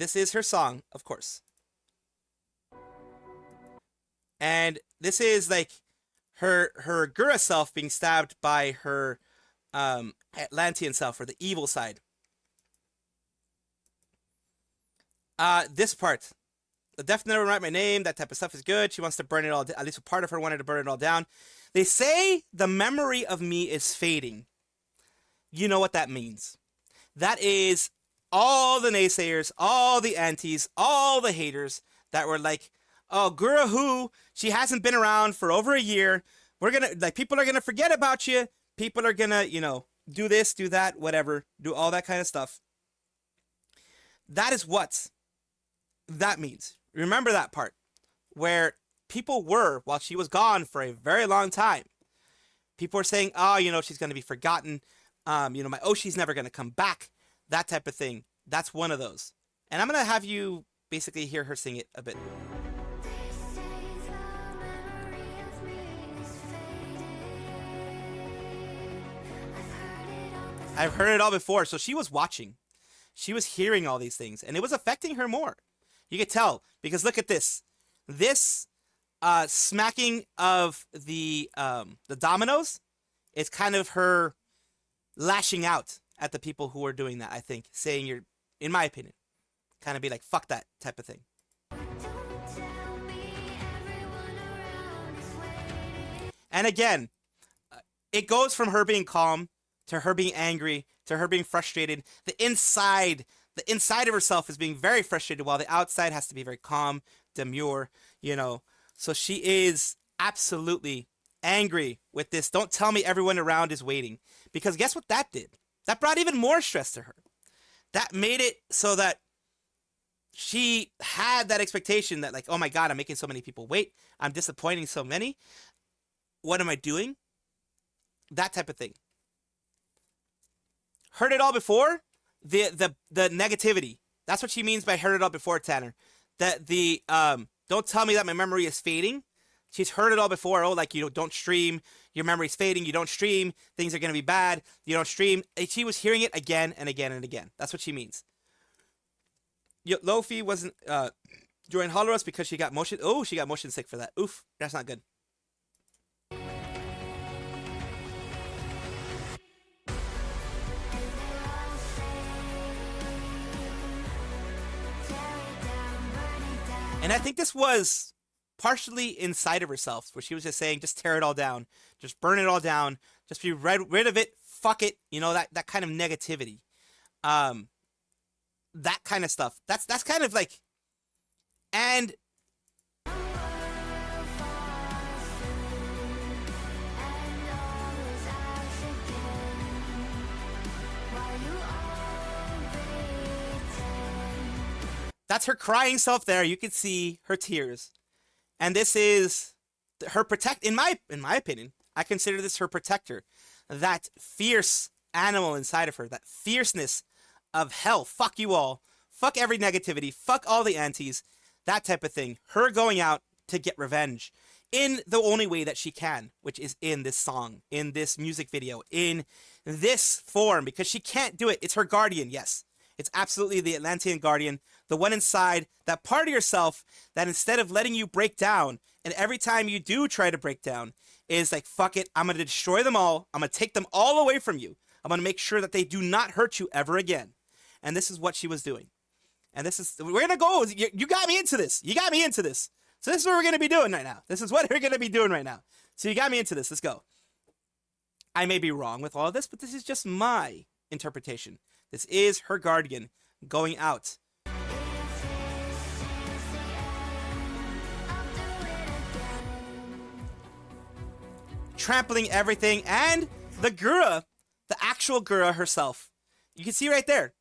this is her song, of course. And this is like her Gura self being stabbed by her Atlantean self, or the evil side. This part. The death never write my name, that type of stuff is good. She wants to burn it all, at least a part of her wanted to burn it all down. They say the memory of me is fading. You know what that means. That is all the naysayers, all the antis, all the haters that were like, oh, Gura who? She hasn't been around for over a year. We're gonna, like, people are gonna forget about you. People are gonna, you know, do this, do that, whatever, do all that kind of stuff. That is what that means. Remember that part where people were, while she was gone for a very long time, people were saying, oh, you know, she's going to be forgotten. You know, my Oshi's never going to come back. That type of thing. That's one of those. And I'm going to have you basically hear her sing it a bit. I've heard it all before. So she was watching. She was hearing all these things, and it was affecting her more. You could tell, because look at this. This smacking of the dominoes is kind of her lashing out at the people who are doing that, I think. Saying you're, in my opinion, kind of be like, fuck that type of thing. And again, it goes from her being calm to her being angry to her being frustrated. The inside of herself is being very frustrated, while the outside has to be very calm, demure, you know. So she is absolutely angry with this. Don't tell me everyone around is waiting. Because guess what that did? That brought even more stress to her. That made it so that she had that expectation that, like, oh my God, I'm making so many people wait. I'm disappointing so many. What am I doing? That type of thing. Heard it all before? The negativity. That's what she means by heard it all before, Tanner. That the don't tell me that my memory is fading. She's heard it all before. Oh, like, you know, don't stream. Your memory's fading. You don't stream. Things are going to be bad. You don't stream. And she was hearing it again and again and again. That's what she means. Lofi wasn't joined Holorus because she got motion. Oh, she got motion sick for that. Oof. That's not good. And I think this was partially inside of herself, where she was just saying, just tear it all down. Just burn it all down. Just be rid of it. Fuck it. You know, that kind of negativity. That kind of stuff. That's kind of like... And... That's her crying self there. You can see her tears. And this is her in my opinion, I consider this her protector. That fierce animal inside of her, that fierceness of hell. Fuck you all. Fuck every negativity. Fuck all the antis. That type of thing. Her going out to get revenge in the only way that she can, which is in this song, in this music video, in this form, because she can't do it. It's her guardian, yes. It's absolutely the Atlantean guardian, the one inside, that part of yourself that instead of letting you break down, and every time you do try to break down, is like, fuck it, I'm going to destroy them all. I'm going to take them all away from you. I'm going to make sure that they do not hurt you ever again. And this is what she was doing. And this is, we're going to go, you got me into this. You got me into this. So this is what we're going to be doing right now. This is what we're going to be doing right now. So you got me into this. Let's go. I may be wrong with all of this, but this is just my interpretation. This is her guardian going out. Trampling everything, and the Gura, the actual Gura herself. You can see right there.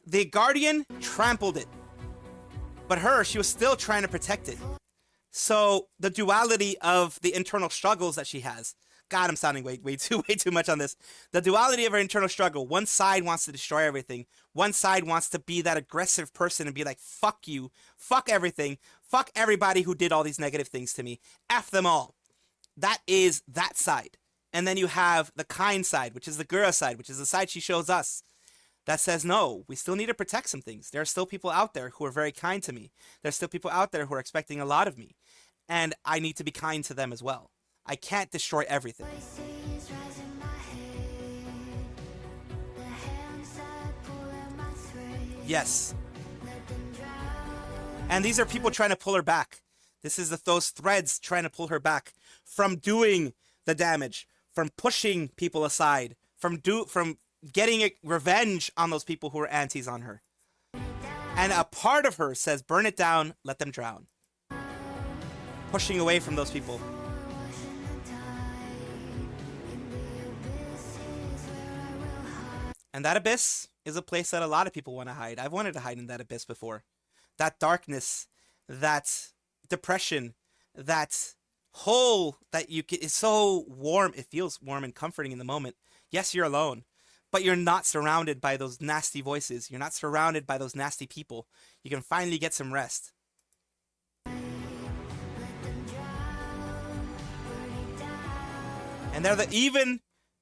The guardian trampled it. But her, she was still trying to protect it. So the duality of the internal struggles that she has. God, I'm sounding way too much on this. The duality of her internal struggle. One side wants to destroy everything. One side wants to be that aggressive person and be like, fuck you. Fuck everything. Fuck everybody who did all these negative things to me. F them all. That is that side. And then you have the kind side, which is the Gura side, which is the side she shows us. that says, no, we still need to protect some things. There are still people out there who are very kind to me. There's still people out there who are expecting a lot of me. And I need to be kind to them as well. I can't destroy everything. Yes. And these are people trying to pull her back. This is those threads trying to pull her back from doing the damage, from pushing people aside, from getting revenge on those people who are antis on her. And a part of her says, burn it down, let them drown. Pushing away from those people. And that abyss is a place that a lot of people want to hide. I've wanted to hide in that abyss before. That darkness, that depression, that hole that you get is so warm. It feels warm and comforting in the moment. Yes, you're alone, but you're not surrounded by those nasty voices. You're not surrounded by those nasty people. You can finally get some rest. And even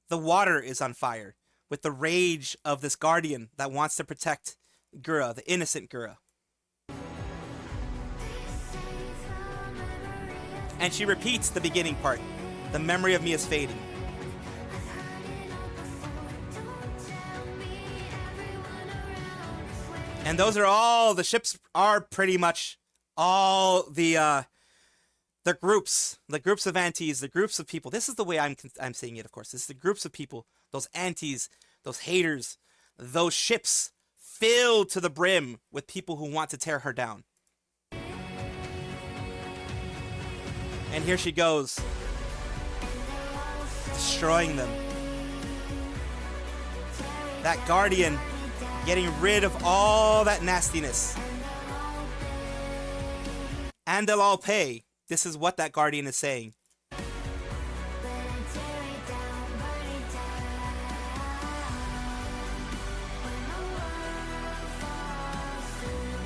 the water is on fire with the rage of this guardian that wants to protect Gura, the innocent Gura. And she repeats the beginning part. The memory of me is fading. And those are all, the ships are pretty much all the groups of antis, the groups of people. This is the way I'm seeing it, of course. This is the groups of people, those antis, those haters, those ships filled to the brim with people who want to tear her down. And here she goes, destroying them. That guardian getting rid of all that nastiness. And they'll all pay. This is what that guardian is saying.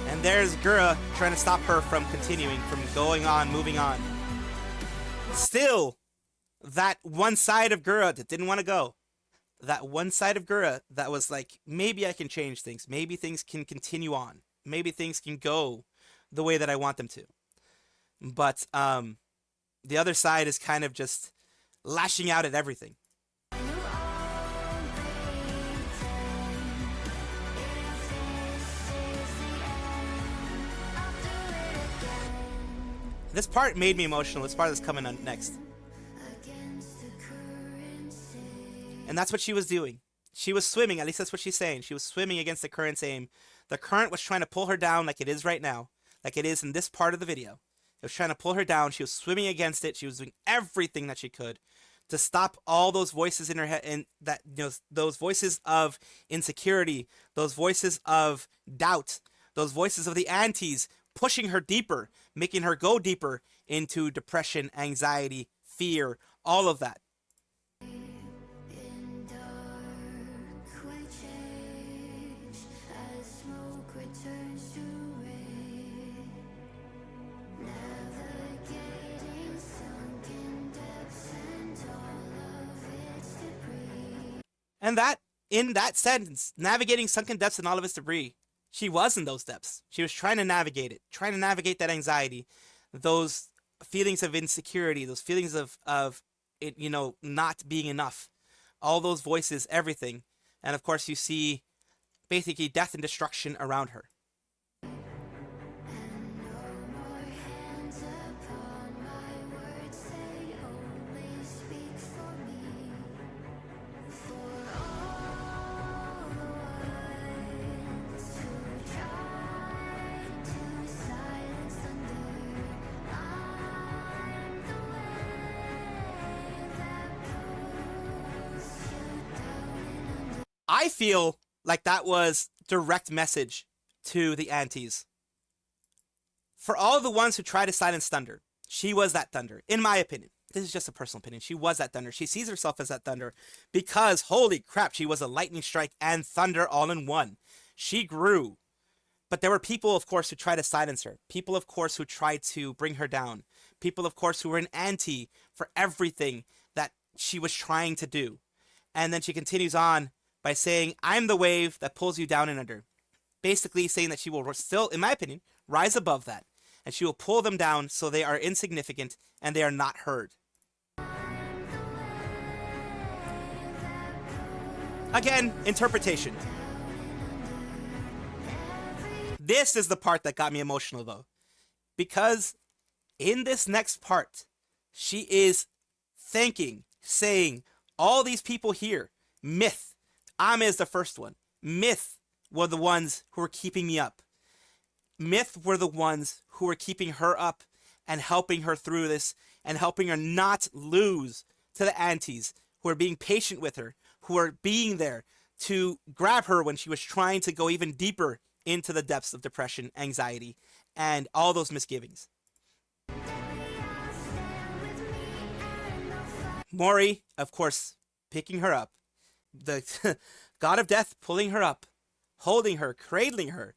And there's Gura trying to stop her from continuing, from going on, moving on. Still, that one side of Gura that didn't want to go. That one side of Gura that was like, maybe I can change things. Maybe things can continue on. Maybe things can go the way that I want them to. But the other side is kind of just lashing out at everything. This part made me emotional. This part is coming on next. And that's what she was doing. She was swimming, at least that's what she's saying. She was swimming against the current's aim. The current was trying to pull her down like it is right now. Like it is in this part of the video. It was trying to pull her down. She was swimming against it. She was doing everything that she could to stop all those voices in her head, and that, you know, those voices of insecurity, those voices of doubt, those voices of the antis pushing her deeper, making her go deeper into depression, anxiety, fear, all of that. And that, in that sentence, navigating sunken depths and all of its debris, she was in those depths. She was trying to navigate it, trying to navigate that anxiety, those feelings of insecurity, those feelings of it, you know, not being enough, all those voices, everything. And of course, you see basically death and destruction around her. I feel like that was direct message to the antis. For all the ones who try to silence thunder, she was that thunder, in my opinion. This is just a personal opinion. She was that thunder. She sees herself as that thunder because, holy crap, she was a lightning strike and thunder all in one. She grew. But there were people, of course, who tried to silence her. People, of course, who tried to bring her down. People, of course, who were an anti for everything that she was trying to do. And then she continues on by saying, I'm the wave that pulls you down and under. Basically saying that she will still, in my opinion, rise above that. And she will pull them down so they are insignificant and they are not heard. Again, interpretation. This is the part that got me emotional though. Because in this next part, she is thanking, saying, all these people here, myth, Ame is the first one. Myth were the ones who were keeping me up. Myth were the ones who were keeping her up and helping her through this and helping her not lose to the aunties who are being patient with her, who are being there to grab her when she was trying to go even deeper into the depths of depression, anxiety, and all those misgivings. Mori, of course, picking her up. The god of death pulling her up, holding her, cradling her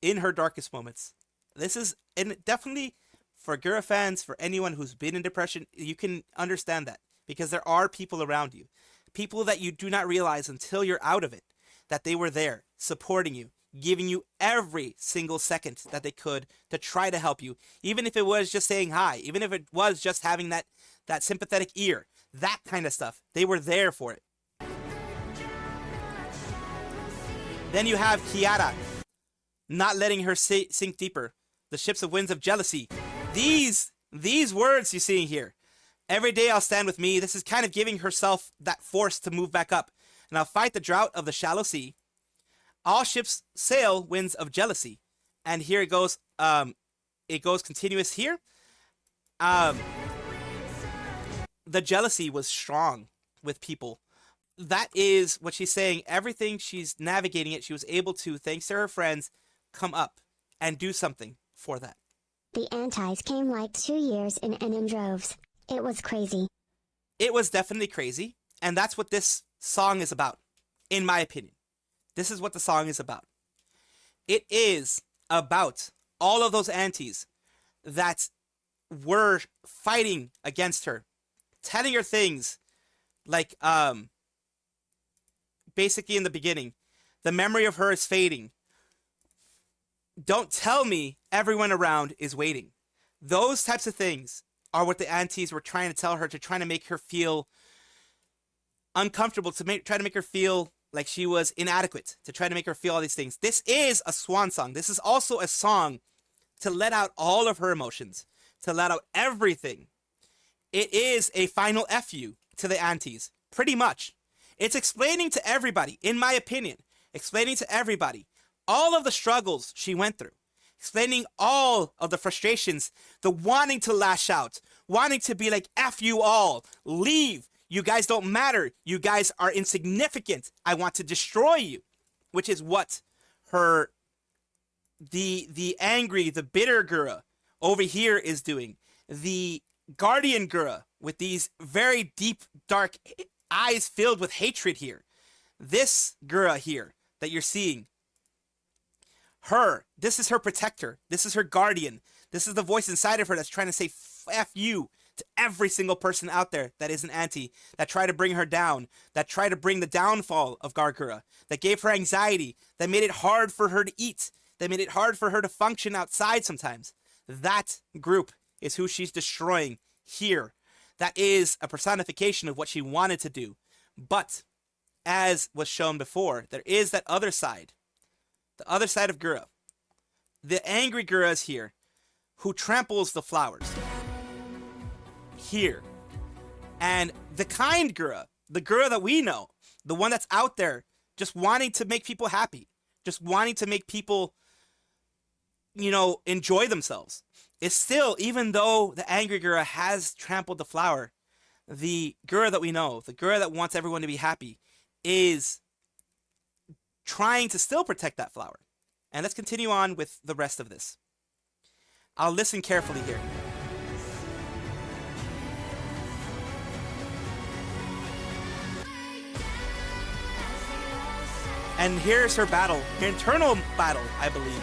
in her darkest moments. This is, and definitely for Gura fans, for anyone who's been in depression, you can understand that. Because there are people around you. People that you do not realize until you're out of it. That they were there, supporting you, giving you every single second that they could to try to help you. Even if it was just saying hi. Even if it was just having that sympathetic ear. That kind of stuff. They were there for it. Then you have Kiara. Not letting her sink deeper. The ships of winds of jealousy. These words you're seeing here. Every day I'll stand with me. This is kind of giving herself that force to move back up. And I'll fight the drought of the shallow sea. All ships sail winds of jealousy. And here it goes continuous here. The jealousy was strong with people. That is what she's saying. Everything she's navigating it, she was able to, thanks to her friends, come up and do something for that. The antis came like 2 years in and in droves. It was crazy. It was definitely crazy. And that's what this song is about, in my opinion. This is what the song is about. It is about all of those aunties that were fighting against her, telling her things like, basically in the beginning, the memory of her is fading. Don't tell me everyone around is waiting. Those types of things are what the aunties were trying to tell her, to try to make her feel uncomfortable, to try to make her feel like she was inadequate, to try to make her feel all these things. This is a swan song. This is also a song to let out all of her emotions, to let out everything. It is a final FU to the aunties, pretty much. It's explaining to everybody, in my opinion, explaining to everybody all of the struggles she went through, explaining all of the frustrations, the wanting to lash out, wanting to be like, F you all, leave, you guys don't matter, you guys are insignificant, I want to destroy you, which is what her, the angry, the bitter Gura over here is doing. The guardian Gura with these very deep, dark eyes filled with hatred here. This Gura here that you're seeing, this is her protector. This is her guardian. This is the voice inside of her that's trying to say F you to every single person out there that is an auntie, that tried to bring her down, that tried to bring the downfall of Gawr Gura, that gave her anxiety, that made it hard for her to eat, that made it hard for her to function outside sometimes. That group is who she's destroying here. That is a personification of what she wanted to do. But, as was shown before, there is that other side. The other side of Gura. The angry Gura is here, who tramples the flowers. Here. And the kind Gura, the Gura that we know, the one that's out there, just wanting to make people happy. Just wanting to make people, enjoy themselves. Is still, even though the angry Gura has trampled the flower, the Gura that we know, the Gura that wants everyone to be happy, is trying to still protect that flower. And let's continue on with the rest of this. I'll listen carefully here. And here's her battle, her internal battle, I believe.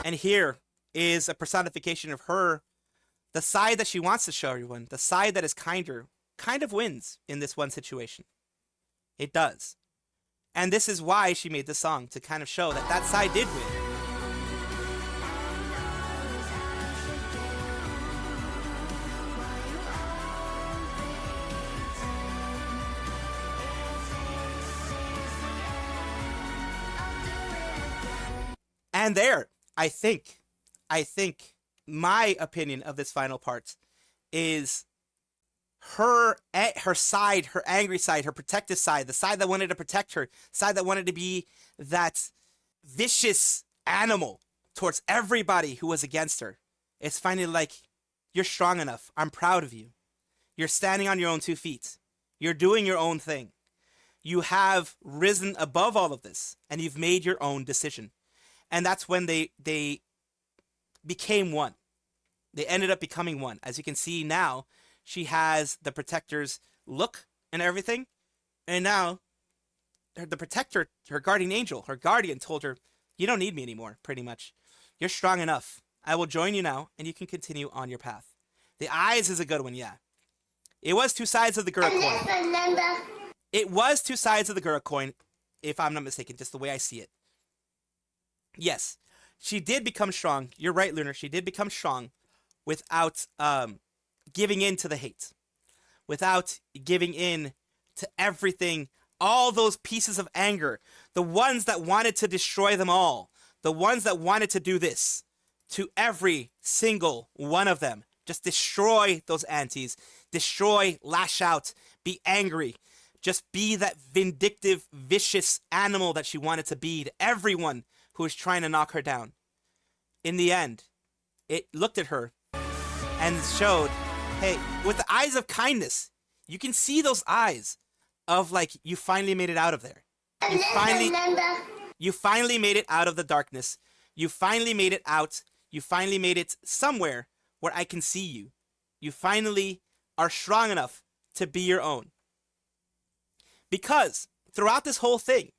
And here is a personification of her, the side that she wants to show everyone, the side that is kinder, kind of wins in this one situation. It does. And this is why she made this song, to kind of show that that side did win. And there, I think my opinion of this final part is her side, her angry side, her protective side, the side that wanted to protect her, side that wanted to be that vicious animal towards everybody who was against her. It's finally like, you're strong enough. I'm proud of you. You're standing on your own 2 feet. You're doing your own thing. You have risen above all of this, and you've made your own decision. And that's when they became one. They ended up becoming one. As you can see now, she has the protector's look and everything. And now, the protector, her guardian angel, her guardian told her, you don't need me anymore, pretty much. You're strong enough. I will join you now, and you can continue on your path. The eyes is a good one, yeah. It was 2 sides of the Gura coin. It was 2 sides of the Gura coin, if I'm not mistaken, just the way I see it. Yes, she did become strong. You're right, Lunar. She did become strong without giving in to the hate, without giving in to everything, all those pieces of anger, the ones that wanted to destroy them all, the ones that wanted to do this to every single one of them. Just destroy those aunties, destroy, lash out, be angry, just be that vindictive, vicious animal that she wanted to be to everyone who was trying to knock her down. In the end, it looked at her and showed, hey, with the eyes of kindness, you can see those eyes of like, you finally made it out of there. You finally made it out of the darkness. You finally made it out. You finally made it somewhere where I can see you. You finally are strong enough to be your own. Because throughout this whole thing,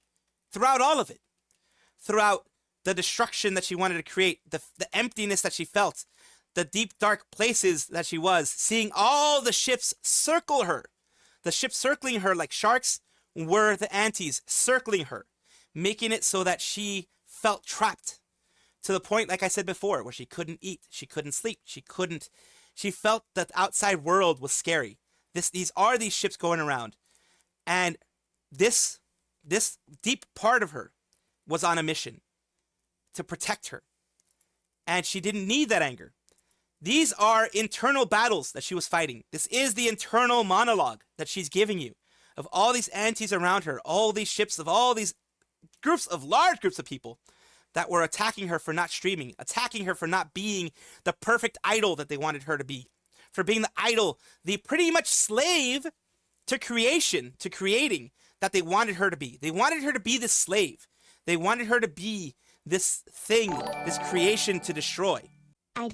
throughout all of it, throughout the destruction that she wanted to create, the emptiness that she felt, the deep dark places that she was, seeing all the ships circle her, the ships circling her like sharks were the aunties circling her, making it so that she felt trapped to the point, like I said before, where she couldn't eat, she couldn't sleep, she felt that the outside world was scary. These ships going around, and this deep part of her was on a mission to protect her. And she didn't need that anger. These are internal battles that she was fighting. This is the internal monologue that she's giving you of all these aunties around her, all these ships, of all these large groups of people that were attacking her for not streaming, attacking her for not being the perfect idol that they wanted her to be, for being the idol, the pretty much slave to creation, to creating that they wanted her to be. They wanted her to be this slave. They wanted her to be this thing, this creation to destroy.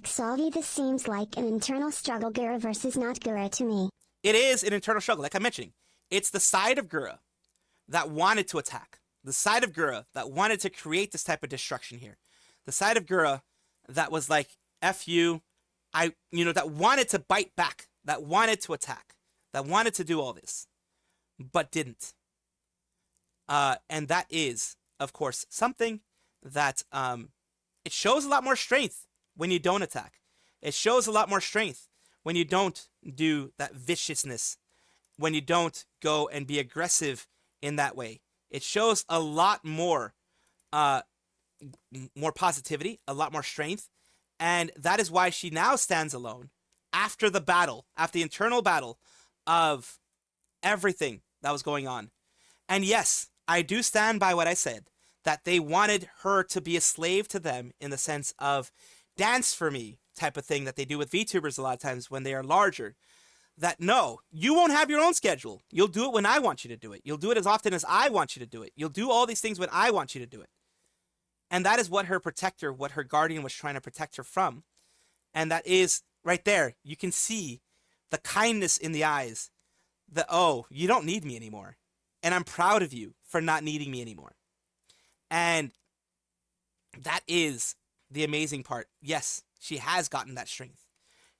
Salvi, this seems like an internal struggle, Gura versus not Gura to me. It is an internal struggle, like I'm mentioning. It's the side of Gura that wanted to attack. The side of Gura that wanted to create this type of destruction here. The side of Gura that was like, F you, that wanted to bite back, that wanted to attack, that wanted to do all this, but didn't. And that is, of course, something that it shows a lot more strength when you don't attack. It shows a lot more strength when you don't do that viciousness, when you don't go and be aggressive in that way. It shows a lot more positivity, a lot more strength, and that is why she now stands alone after the battle, after the internal battle of everything that was going on. And yes, I do stand by what I said, that they wanted her to be a slave to them in the sense of dance for me type of thing that they do with VTubers a lot of times when they are larger. That no, you won't have your own schedule. You'll do it when I want you to do it. You'll do it as often as I want you to do it. You'll do all these things when I want you to do it. And that is what her protector, what her guardian was trying to protect her from. And that is right there. You can see the kindness in the eyes. The, oh, you don't need me anymore. And I'm proud of you for not needing me anymore. And that is the amazing part. Yes, she has gotten that strength.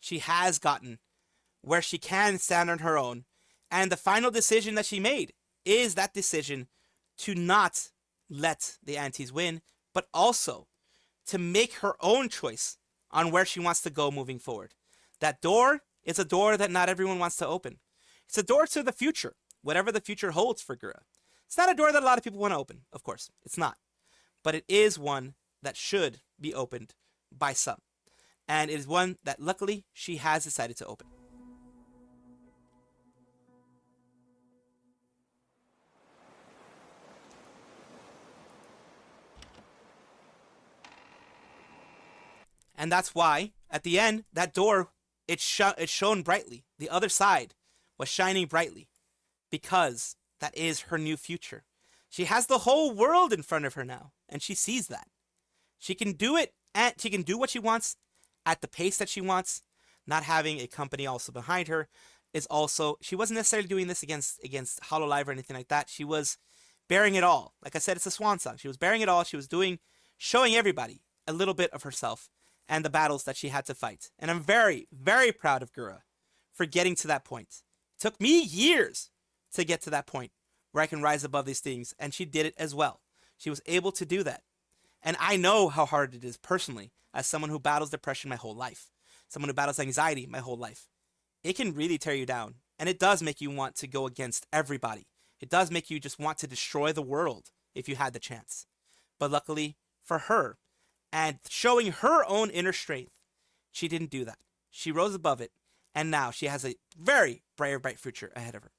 She has gotten where she can stand on her own. And the final decision that she made is that decision to not let the aunties win, but also to make her own choice on where she wants to go moving forward. That door is a door that not everyone wants to open. It's a door to the future, whatever the future holds for Gura. It's not a door that a lot of people want to open, of course. It's not. But it is one that should be opened by some. And it is one that luckily she has decided to open. And that's why, at the end, that door, it shone brightly. The other side was shining brightly. Because that is her new future. She has the whole world in front of her now. And she sees that. She can do it, and she can do what she wants at the pace that she wants. Not having a company also behind her is also... She wasn't necessarily doing this against hololive or anything like that. She was bearing it all. Like I said, it's a swan song. She was bearing it all. She was showing everybody a little bit of herself and the battles that she had to fight. And I'm very, very proud of Gura for getting to that point. It took me years to get to that point where I can rise above these things, and she did it as well. She was able to do that. And I know how hard it is personally, as someone who battles depression my whole life, someone who battles anxiety my whole life. It can really tear you down, and it does make you want to go against everybody. It does make you just want to destroy the world if you had the chance. But luckily for her, and showing her own inner strength, she didn't do that. She rose above it, and now she has a very bright future ahead of her.